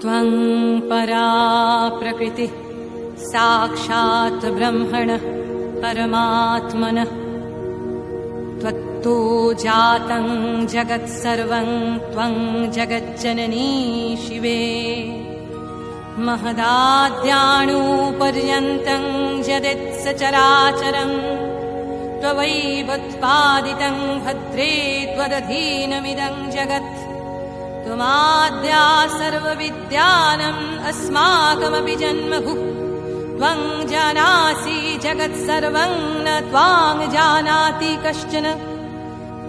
त्वं परा प्रकृतिः साक्षात् ब्रह्मणः परमात्मनः त्वत्तो जातं जगत्सर्वं त्वं जगज्जननी शिवे महदाद्याणुपर्यन्तं यदित्सचराचरं त्ववैवोत्पादितं भद्रे त्वदधीनमिदं जगत् त्वमाद्या सर्वविद्यानम् अस्माकमपि जन्मभुः त्वं जानासि जगत्सर्वं न त्वां जानाति कश्चन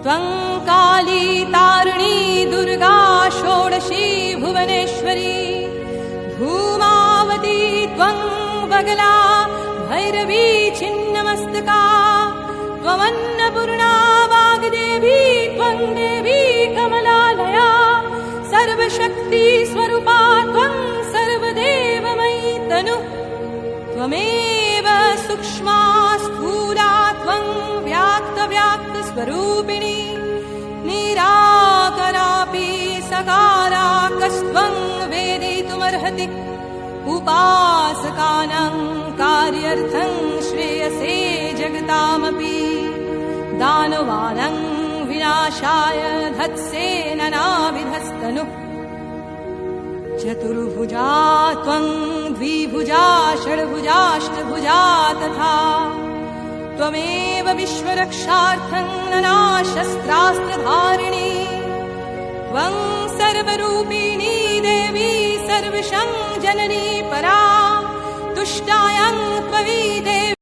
त्वं काली तारिणी दुर्गा षोडशी भुवनेश्वरी धूमावती त्वं बगला भैरवी छिन्नमस्तका त्वमन्नपूर्णा वाग्देवी त्वं देवी कमलालया सर्वशक्ति स्वरूपा त्वं सर्वदेवमयी तनुः त्वमेव सूक्ष्मा स्थूला त्वं व्याक्तस्वरूपिणी निराकरापि सकाराकस्त्वं वेदितुमर्हति उपासकानां कार्यार्थं श्रेयसे जगतामपि दानवानां विनाशाय धत्से नानाविधस्तनुः चतुर्भुजा त्वं द्विभुजा षड्भुजाष्टभुजा तथा त्वमेव विश्वरक्षार्थं नानाशस्त्रास्त्रधारिणी त्वं सर्वरूपिणी देवी सर्वशं जननी परा